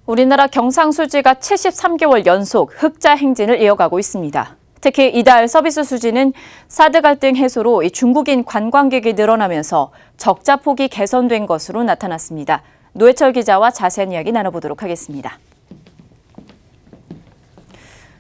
우리나라 경상수지가 73개월 연속 흑자 행진을 이어가고 있습니다. 특히 이달 서비스 수지는 사드 갈등 해소로 중국인 관광객이 늘어나면서 적자 폭이 개선된 것으로 나타났습니다. 노회철 기자와 자세한 이야기 나눠보도록 하겠습니다.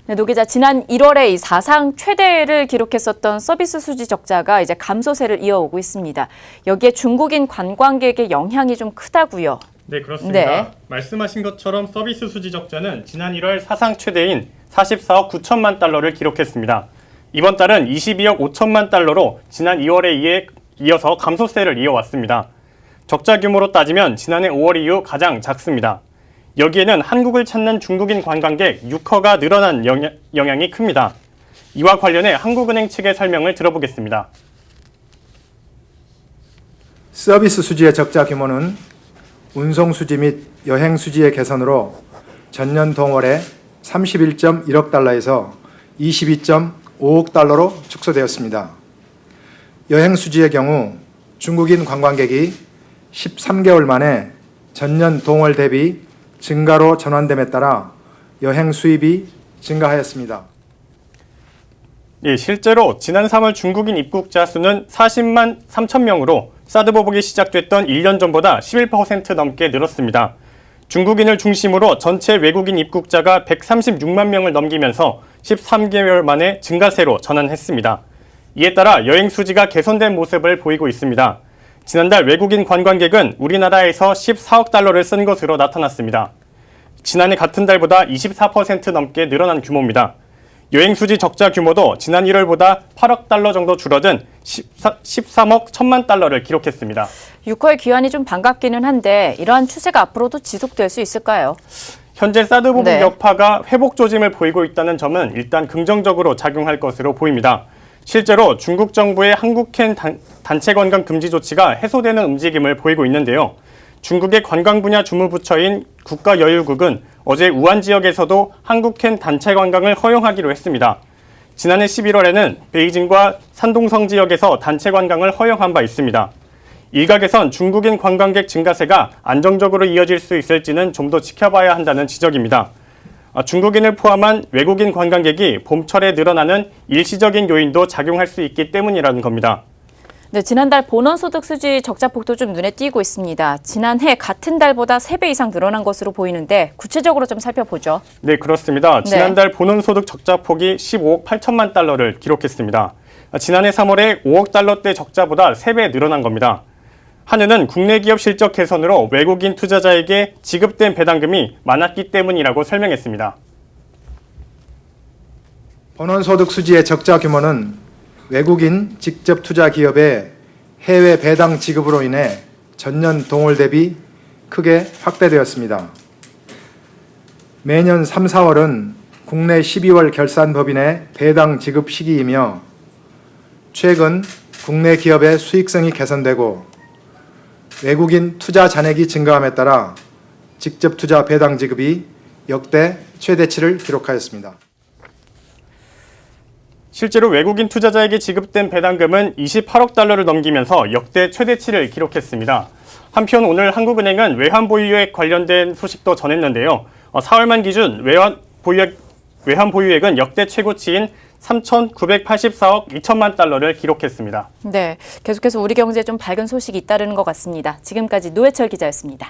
네, 노 기자, 지난 1월에 이 사상 최대를 기록했었던 서비스 수지 적자가 이제 감소세를 이어오고 있습니다. 여기에 중국인 관광객의 영향이 좀 크다고요. 네, 그렇습니다. 네. 말씀하신 것처럼 서비스 수지 적자는 지난 1월 사상 최대인 44억 9천만 달러를 기록했습니다. 이번 달은 22억 5천만 달러로 지난 2월에 이어서 감소세를 이어왔습니다. 적자 규모로 따지면 지난해 5월 이후 가장 작습니다. 여기에는 한국을 찾는 중국인 관광객 6허가 늘어난 영향이 큽니다. 이와 관련해 한국은행 측의 설명을 들어보겠습니다. 서비스 수지의 적자 규모는 운송 수지 및 여행 수지의 개선으로 전년 동월에 31.1억 달러에서 22.5억 달러로 축소되었습니다. 여행 수지의 경우 중국인 관광객이 13개월 만에 전년 동월 대비 증가로 전환됨에 따라 여행 수입이 증가하였습니다. 예, 실제로 지난 3월 중국인 입국자 수는 40만 3천 명으로 사드 보복이 시작됐던 1년 전보다 11% 넘게 늘었습니다. 중국인을 중심으로 전체 외국인 입국자가 136만 명을 넘기면서 13개월 만에 증가세로 전환했습니다. 이에 따라 여행 수지가 개선된 모습을 보이고 있습니다. 지난달 외국인 관광객은 우리나라에서 14억 달러를 쓴 것으로 나타났습니다. 지난해 같은 달보다 24% 넘게 늘어난 규모입니다. 여행 수지 적자 규모도 지난 1월보다 8억 달러 정도 줄어든 13억 1천만 달러를 기록했습니다. 6호의 기한이 좀 반갑기는 한데 이러한 추세가 앞으로도 지속될 수 있을까요? 현재 사드 보복 여파가 회복 조짐을 보이고 있다는 점은 일단 긍정적으로 작용할 것으로 보입니다. 실제로 중국 정부의 한국행 단체 관광 금지 조치가 해소되는 움직임을 보이고 있는데요. 중국의 관광 분야 주무부처인 국가여유국은 어제 우한 지역에서도 한국행 단체 관광을 허용하기로 했습니다. 지난해 11월에는 베이징과 산동성 지역에서 단체 관광을 허용한 바 있습니다. 일각에선 중국인 관광객 증가세가 안정적으로 이어질 수 있을지는 좀 더 지켜봐야 한다는 지적입니다. 중국인을 포함한 외국인 관광객이 봄철에 늘어나는 일시적인 요인도 작용할 수 있기 때문이라는 겁니다. 네, 지난달 본원소득 수지 적자폭도 좀 눈에 띄고 있습니다. 지난해 같은 달보다 3배 이상 늘어난 것으로 보이는데 구체적으로 좀 살펴보죠. 네, 그렇습니다. 지난달 본원소득 적자폭이 15억 8천만 달러를 기록했습니다. 지난해 3월에 5억 달러대 적자보다 3배 늘어난 겁니다. 한은은 국내 기업 실적 개선으로 외국인 투자자에게 지급된 배당금이 많았기 때문이라고 설명했습니다. 본원소득 수지의 적자 규모는 외국인 직접 투자 기업의 해외 배당 지급으로 인해 전년 동월 대비 크게 확대되었습니다. 매년 3, 4월은 국내 12월 결산법인의 배당 지급 시기이며 최근 국내 기업의 수익성이 개선되고 외국인 투자 잔액이 증가함에 따라 직접 투자 배당 지급이 역대 최대치를 기록하였습니다. 실제로 외국인 투자자에게 지급된 배당금은 28억 달러를 넘기면서 역대 최대치를 기록했습니다. 한편 오늘 한국은행은 외환 보유액 관련된 소식도 전했는데요. 4월 말 기준 외환 보유액은 역대 최고치인 3,984억 2천만 달러를 기록했습니다. 네, 계속해서 우리 경제에 좀 밝은 소식이 잇따르는 것 같습니다. 지금까지 노회철 기자였습니다.